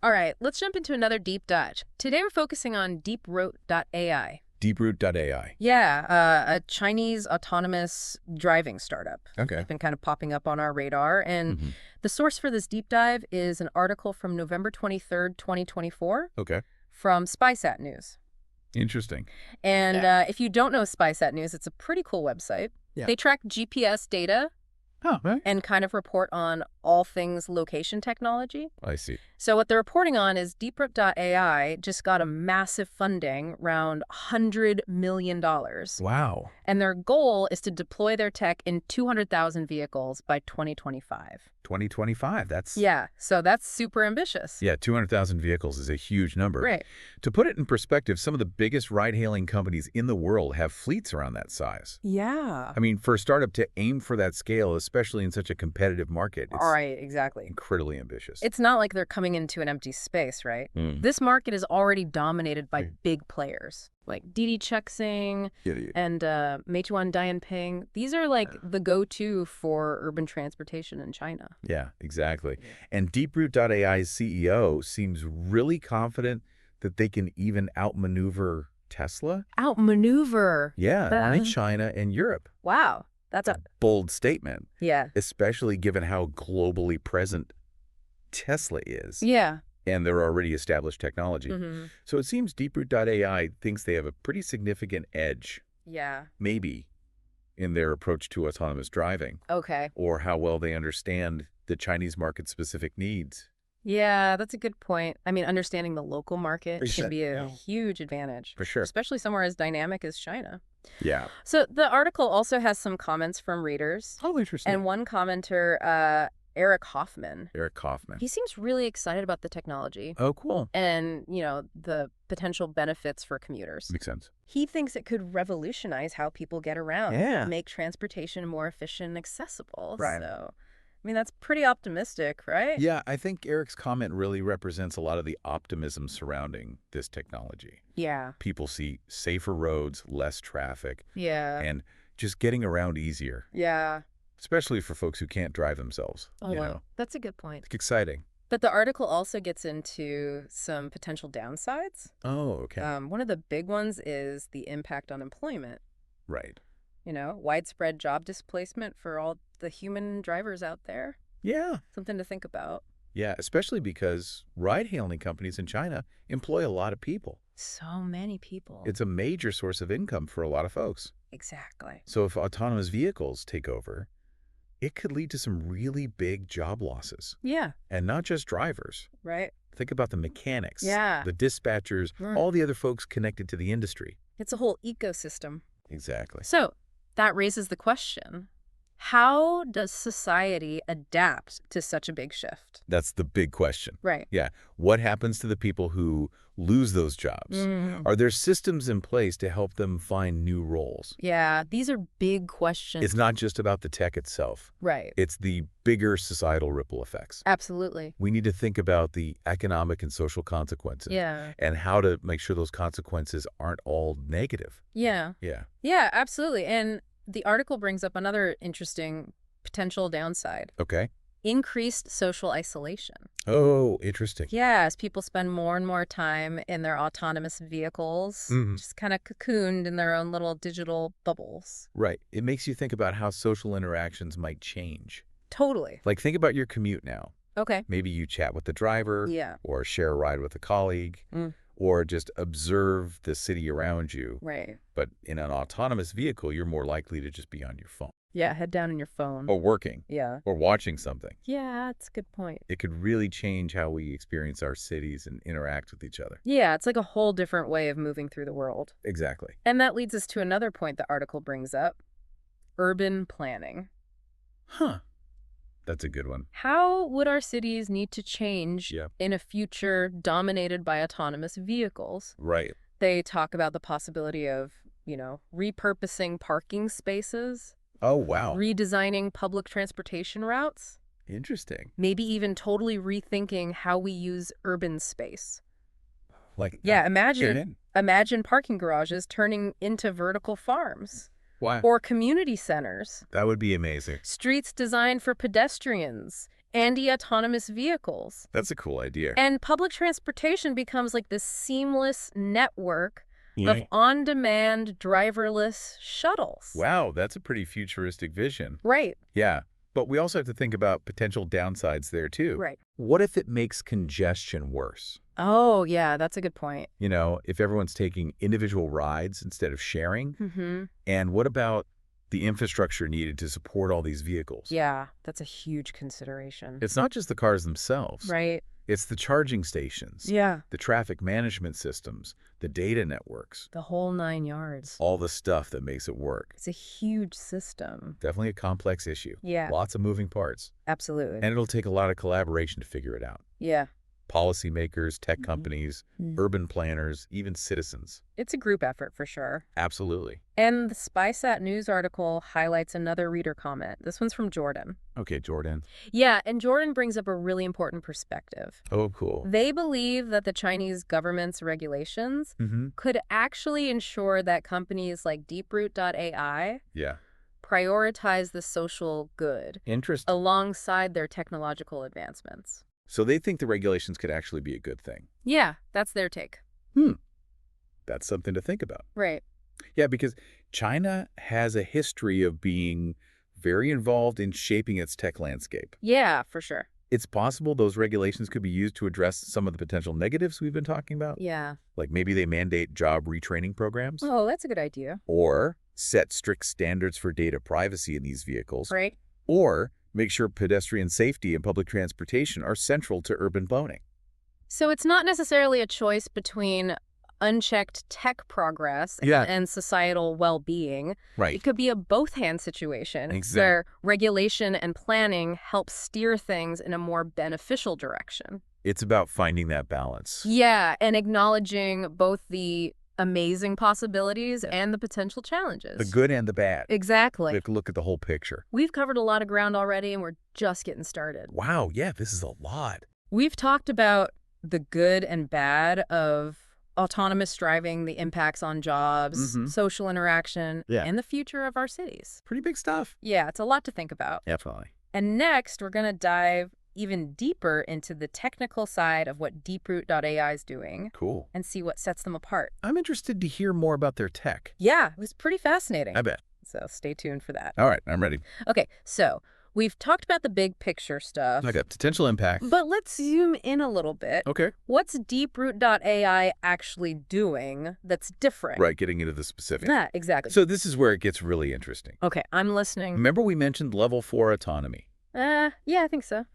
All right, let's jump into another deep dive. Today we're focusing on Deeproute AI. Deeproute AI. Yeah, a Chinese autonomous driving startup. Okay. It's been kind of popping up on our radar. And the source for this deep dive is an article from November 23rd, 2024 Okay. from SpySat News. Interesting. And if you don't know SpySat News, it's a pretty cool website. Yeah. They track GPS data Oh, right. and kind of report on all things location technology. I see. So what they're reporting on is Deeproute AI just got a massive funding, around $100 million. Wow. And their goal is to deploy their tech in 200,000 vehicles by 2025. 2025. That's... Yeah, so that's super ambitious. Yeah, 200,000 vehicles is a huge number. Right. To put it in perspective, some of the biggest ride-hailing companies in the world have fleets around that size. Yeah. I mean, for a startup to aim for that scale, especially in such a competitive market, it's All right, exactly. incredibly ambitious. It's not like they're coming into an empty space, right? Mm. This market is already dominated by big players like Didi Chuxing and Meituan Dianping. These are like the go-to for urban transportation in China. Yeah, exactly. And Deeproute AI's CEO seems really confident that they can even outmaneuver Tesla. Outmaneuver. Yeah, China and Europe. Wow. That's a bold statement. Yeah. Especially given how globally present Tesla is. Yeah. And their already established technology. So it seems Deeproute AI thinks they have a pretty significant edge. Yeah. Maybe in their approach to autonomous driving. Okay. Or how well they understand the Chinese market-specific needs. Yeah, that's a good point. I mean, understanding the local market can be a huge advantage. For sure. Especially somewhere as dynamic as China. Yeah. So the article also has some comments from readers. Oh, interesting. And one commenter, Eric Hoffman. Eric Kaufman. He seems really excited about the technology. Oh, cool. And, you know, the potential benefits for commuters. Makes sense. He thinks it could revolutionize how people get around. Yeah. Make transportation more efficient and accessible. Right. So, I mean, that's pretty optimistic, right? Yeah, I think Eric's comment really represents a lot of the optimism surrounding this technology. Yeah. People see safer roads, less traffic, Yeah. and just getting around easier. Yeah. Especially for folks who can't drive themselves. Oh, you wow. know? That's a good point. It's exciting. But the article also gets into some potential downsides. Oh, okay. One of the big ones is the impact on employment. Right. You know, widespread job displacement for all the human drivers out there. Yeah. Something to think about. Yeah, especially because ride-hailing companies in China employ a lot of people. So many people. It's a major source of income for a lot of folks. Exactly. So if autonomous vehicles take over, it could lead to some really big job losses. Yeah. And not just drivers. Right. Think about the mechanics, Yeah. the dispatchers, all the other folks connected to the industry. It's a whole ecosystem. Exactly. So that raises the question, how does society adapt to such a big shift? That's the big question. Right. Yeah. What happens to the people who lose those jobs? Are there systems in place to help them find new roles? Yeah, these are big questions. It's not just about the tech itself. Right. It's the bigger societal ripple effects. Absolutely. We need to think about the economic and social consequences. Yeah. And how to make sure those consequences aren't all negative. Yeah. Yeah. Yeah, absolutely. And the article brings up another interesting potential downside. Okay. Increased social isolation. Oh, interesting. Yeah, as people spend more and more time in their autonomous vehicles, just kind of cocooned in their own little digital bubbles. Right. It makes you think about how social interactions might change. Totally. Like, think about your commute now. Okay. Maybe you chat with the driver. Yeah. Or share a ride with a colleague. Or just observe the city around you. Right. But in an autonomous vehicle, you're more likely to just be on your phone. Yeah, head down on your phone. Or working. Yeah. Or watching something. Yeah, that's a good point. It could really change how we experience our cities and interact with each other. Yeah, it's like a whole different way of moving through the world. Exactly. And that leads us to another point the article brings up. Urban planning. Huh. That's a good one. How would our cities need to change in a future dominated by autonomous vehicles? Right. They talk about the possibility of, you know, repurposing parking spaces. Oh, wow. Redesigning public transportation routes. Interesting. Maybe even totally rethinking how we use urban space. Like, yeah, imagine parking garages turning into vertical farms. Wow. Or community centers. That would be amazing. Streets designed for pedestrians and the autonomous vehicles. That's a cool idea. And public transportation becomes like this seamless network of on-demand driverless shuttles. Wow, that's a pretty futuristic vision. Right. Yeah, but we also have to think about potential downsides there too. Right. What if it makes congestion worse? Oh, yeah, that's a good point. You know, if everyone's taking individual rides instead of sharing? Mm-hmm. And what about the infrastructure needed to support all these vehicles? Yeah, that's a huge consideration. It's not just the cars themselves. Right. It's the charging stations, Yeah. the traffic management systems, the data networks, The whole 9 yards. all the stuff that makes it work. It's a huge system. Definitely a complex issue. Yeah. Lots of moving parts. Absolutely. And it'll take a lot of collaboration to figure it out. Yeah. Policymakers, tech companies, urban planners, even citizens. It's a group effort for sure. Absolutely. And the SpySat news article highlights another reader comment. This one's from Jordan. Okay, Jordan. Yeah, and Jordan brings up a really important perspective. Oh, cool. They believe that the Chinese government's regulations could actually ensure that companies like Deeproute AI Yeah. prioritize the social good Interesting. alongside their technological advancements. So they think the regulations could actually be a good thing. Yeah, that's their take. That's something to think about. Right. Yeah, because China has a history of being very involved in shaping its tech landscape. Yeah, for sure. It's possible those regulations could be used to address some of the potential negatives we've been talking about. Yeah. Like maybe they mandate job retraining programs. Oh, that's a good idea. Or set strict standards for data privacy in these vehicles. Right. Or make sure pedestrian safety and public transportation are central to urban planning. So it's not necessarily a choice between unchecked tech progress and societal well-being. Right. It could be a both-hand situation where regulation and planning help steer things in a more beneficial direction. It's about finding that balance. Yeah, and acknowledging both the amazing possibilities and the potential challenges. The good and the bad. Exactly. We have to look at the whole picture. We've covered a lot of ground already, and we're just getting started. Wow, yeah, this is a lot. We've talked about the good and bad of autonomous driving, the impacts on jobs, social interaction, and the future of our cities. Pretty big stuff. Yeah, it's a lot to think about. Definitely. And next, we're going to dive even deeper into the technical side of what Deeproute AI is doing. Cool. And see what sets them apart. I'm interested to hear more about their tech. Yeah, it was pretty fascinating. I bet. So stay tuned for that. All right, I'm ready. Okay, so we've talked about the big picture stuff. I got potential impact. But let's zoom in a little bit. Okay. What's Deeproute AI actually doing that's different? Right, getting into the specifics. Yeah, exactly. So this is where it gets really interesting. Okay, I'm listening. Remember we mentioned level 4 autonomy? Yeah, I think so.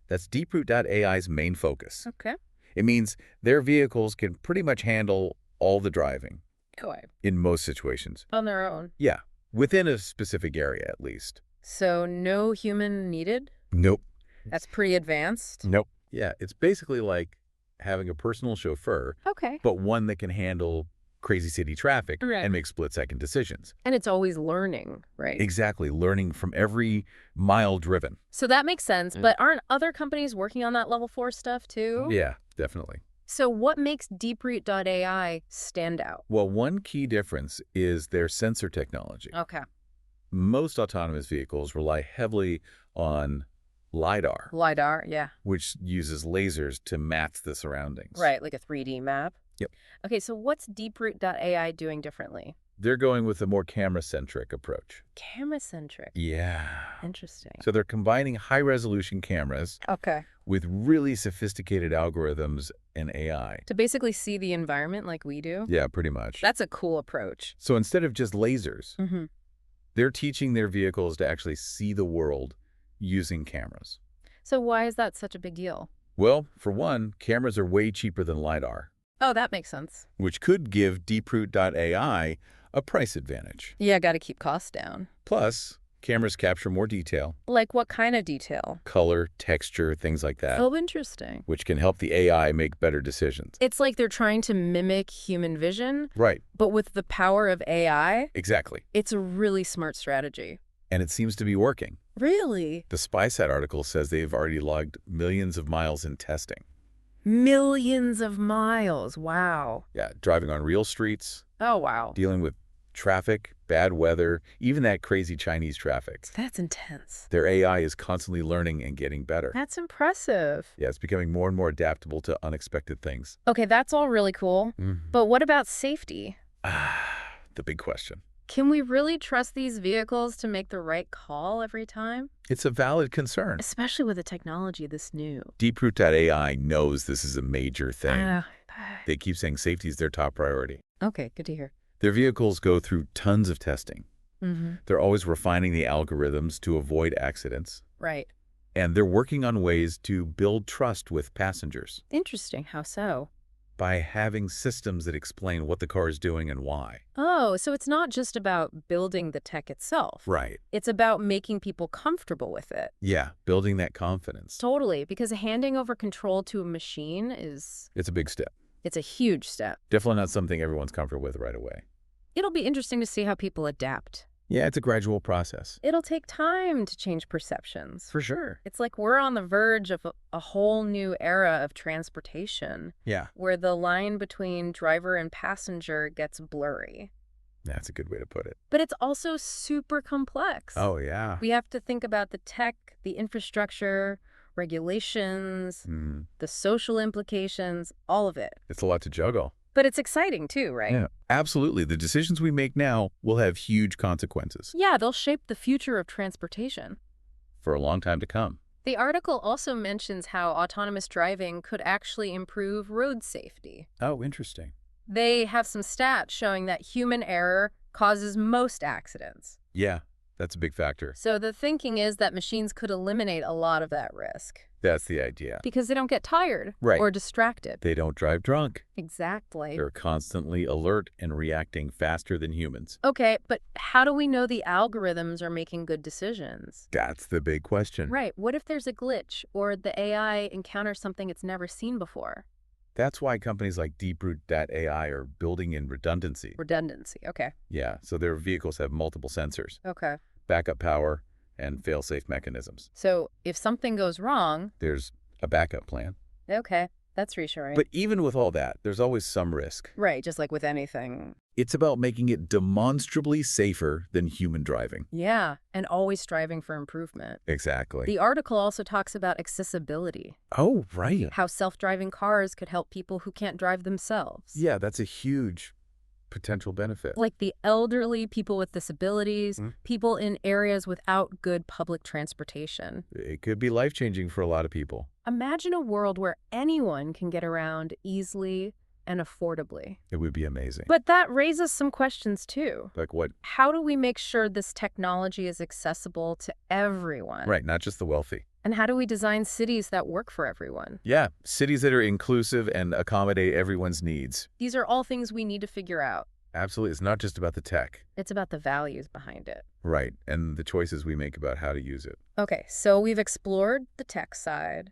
That's Deeproute AI's main focus. Okay. It means their vehicles can pretty much handle all the driving. Okay. In most situations. On their own. Yeah, within a specific area at least. So no human needed? Nope. That's pretty advanced? Nope. Yeah, it's basically like having a personal chauffeur, but one that can handle crazy city traffic and make split-second decisions. And it's always learning, right? Exactly, learning from every mile driven. So that makes sense, but aren't other companies working on that level 4 stuff too? Yeah, definitely. So what makes Deeproute AI stand out? Well, one key difference is their sensor technology. Okay. Most autonomous vehicles rely heavily on LiDAR. LiDAR, yeah. Which uses lasers to map the surroundings. Right, like a 3D map. Yep. Okay, so what's Deeproute AI doing differently? They're going with a more camera-centric approach. Camera-centric? Yeah. Interesting. So they're combining high-resolution cameras with really sophisticated algorithms and AI. To basically see the environment like we do? Yeah, pretty much. That's a cool approach. So instead of just lasers, they're teaching their vehicles to actually see the world using cameras. So why is that such a big deal? Well, for one, cameras are way cheaper than LiDAR. Oh, that makes sense. Which could give Deeproute AI a price advantage. Yeah, got to keep costs down. Plus, cameras capture more detail. Like what kind of detail? Color, texture, things like that. Oh, interesting. Which can help the AI make better decisions. It's like they're trying to mimic human vision. Right. But with the power of AI. Exactly. It's a really smart strategy. And it seems to be working. Really? The SpySat article says they've already logged millions of miles in testing. Millions of miles. Wow. Yeah, driving on real streets. Oh, wow. Dealing with traffic, bad weather, even that crazy Chinese traffic. That's intense. Their AI is constantly learning and getting better. That's impressive. Yeah, it's becoming more and more adaptable to unexpected things. Okay, that's all really cool. But what about safety? The big question. Can we really trust these vehicles to make the right call every time? It's a valid concern. Especially with a technology this new. Deeproute AI knows this is a major thing. They keep saying safety is their top priority. Okay, good to hear. Their vehicles go through tons of testing. They're always refining the algorithms to avoid accidents. Right. And they're working on ways to build trust with passengers. Interesting. How so? By having systems that explain what the car is doing and why. Oh, so it's not just about building the tech itself. Right. It's about making people comfortable with it. Yeah, building that confidence. Totally, because handing over control to a machine is... It's a big step. It's a huge step. Definitely not something everyone's comfortable with right away. It'll be interesting to see how people adapt. Yeah, it's a gradual process. It'll take time to change perceptions. For sure. It's like we're on the verge of a whole new era of transportation. Yeah. Where the line between driver and passenger gets blurry. That's a good way to put it. But it's also super complex. Oh, yeah. We have to think about the tech, the infrastructure, regulations, the social implications, all of it. It's a lot to juggle. But it's exciting too, right? Yeah, absolutely. The decisions we make now will have huge consequences. Yeah, they'll shape the future of transportation. For a long time to come. The article also mentions how autonomous driving could actually improve road safety. Oh, interesting. They have some stats showing that human error causes most accidents. Yeah, that's a big factor. So the thinking is that machines could eliminate a lot of that risk. That's the idea. Because they don't get tired or distracted. They don't drive drunk. Exactly. They're constantly alert and reacting faster than humans. Okay, but how do we know the algorithms are making good decisions? That's the big question. Right. What if there's a glitch or the AI encounters something it's never seen before? That's why companies like Deeproute AI are building in redundancy. Redundancy, okay. Yeah, so their vehicles have multiple sensors. Okay. Backup power and fail-safe mechanisms. So if something goes wrong... There's a backup plan. Okay, that's reassuring. But even with all that, there's always some risk. Right, just like with anything. It's about making it demonstrably safer than human driving. Yeah, and always striving for improvement. Exactly. The article also talks about accessibility. Oh, right. How self-driving cars could help people who can't drive themselves. Yeah, that's a huge potential benefit. Like the elderly, people with disabilities, people in areas without good public transportation. It could be life-changing for a lot of people. Imagine a world where anyone can get around easily and affordably. It would be amazing. But that raises some questions too. Like what? How do we make sure this technology is accessible to everyone? Right, not just the wealthy. And how do we design cities that work for everyone? Yeah, cities that are inclusive and accommodate everyone's needs. These are all things we need to figure out. Absolutely. It's not just about the tech. It's about the values behind it. Right, and the choices we make about how to use it. Okay, so we've explored the tech side,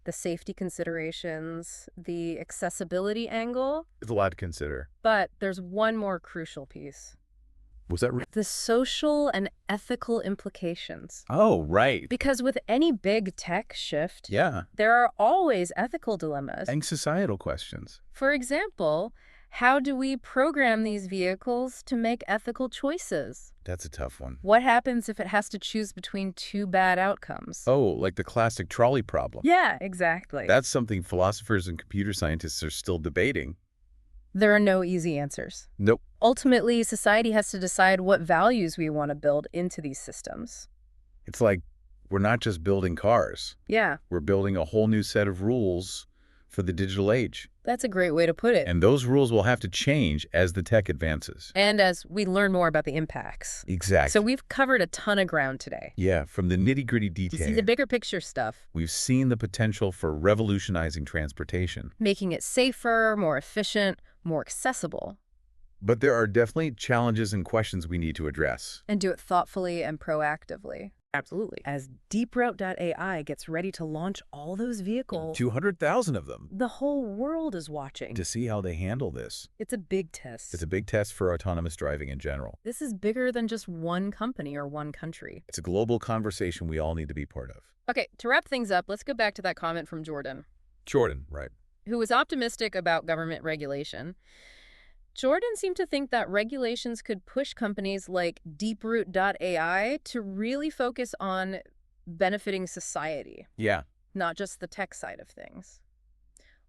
the safety considerations, the accessibility angle. It's a lot to consider. But there's one more crucial piece. Was that the social and ethical implications. Oh, right. Because with any big tech shift, there are always ethical dilemmas. And societal questions. For example, how do we program these vehicles to make ethical choices? That's a tough one. What happens if it has to choose between two bad outcomes? Oh, like the classic trolley problem. Yeah, exactly. That's something philosophers and computer scientists are still debating. There are no easy answers. Nope. Ultimately, society has to decide what values we want to build into these systems. It's like we're not just building cars. Yeah. We're building a whole new set of rules for the digital age. That's a great way to put it. And those rules will have to change as the tech advances. And as we learn more about the impacts. Exactly. So we've covered a ton of ground today. Yeah, from the nitty-gritty detail. To see the bigger picture stuff. We've seen the potential for revolutionizing transportation. Making it safer, more efficient, more accessible. But there are definitely challenges and questions we need to address. And do it thoughtfully and proactively. Absolutely. As Deeproute AI gets ready to launch all those vehicles. 200,000 of them. The whole world is watching. To see how they handle this. It's a big test. It's a big test for autonomous driving in general. This is bigger than just one company or one country. It's a global conversation we all need to be part of. Okay, to wrap things up, let's go back to that comment from Jordan. Jordan, right. Who was optimistic about government regulation. Jordan seemed to think that regulations could push companies like Deeproute AI to really focus on benefiting society. Yeah. Not just the tech side of things.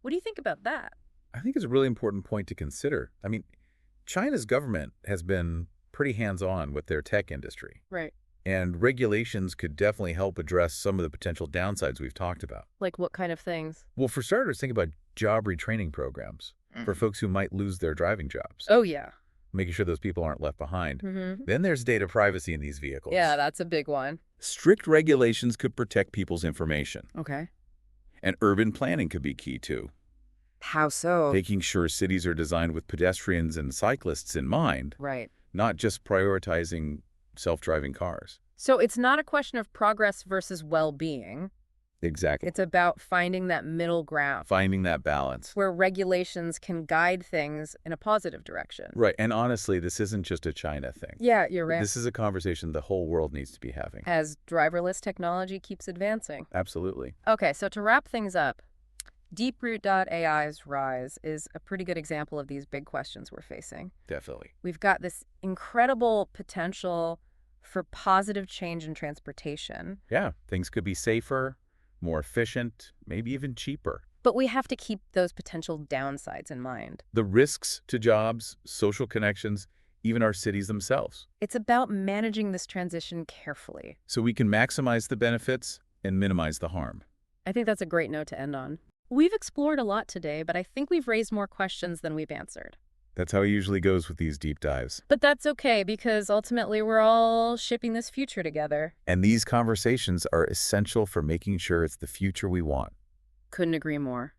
What do you think about that? I think it's a really important point to consider. I mean, China's government has been pretty hands-on with their tech industry. Right. And regulations could definitely help address some of the potential downsides we've talked about. Like what kind of things? Well, for starters, think about job retraining programs for folks who might lose their driving jobs. Oh, yeah. Making sure those people aren't left behind. Then there's data privacy in these vehicles. Yeah, that's a big one. Strict regulations could protect people's information. Okay. And urban planning could be key, too. How so? Making sure cities are designed with pedestrians and cyclists in mind. Right. Not just prioritizing self-driving cars. So it's not a question of progress versus well-being. Exactly. It's about finding that middle ground. Finding that balance. Where regulations can guide things in a positive direction. Right. And honestly, this isn't just a China thing. Yeah, you're right. This is a conversation the whole world needs to be having. As driverless technology keeps advancing. Absolutely. Okay, so to wrap things up, Deeproute AI's rise is a pretty good example of these big questions we're facing. Definitely. We've got this incredible potential for positive change in transportation. Yeah, things could be safer, more efficient, maybe even cheaper. But we have to keep those potential downsides in mind. The risks to jobs, social connections, even our cities themselves. It's about managing this transition carefully. So we can maximize the benefits and minimize the harm. I think that's a great note to end on. We've explored a lot today, but I think we've raised more questions than we've answered. That's how it usually goes with these deep dives. But that's okay, because ultimately we're all shipping this future together. And these conversations are essential for making sure it's the future we want. Couldn't agree more.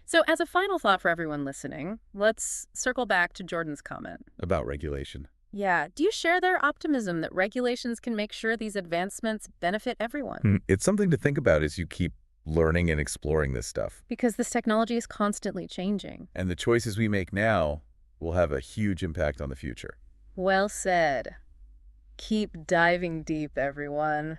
So as a final thought for everyone listening, let's circle back to Jordan's comment. About regulation. Yeah. Do you share their optimism that regulations can make sure these advancements benefit everyone? It's something to think about as you keep learning and exploring this stuff. Because this technology is constantly changing. And the choices we make now will have a huge impact on the future. Well said. Keep diving deep, everyone.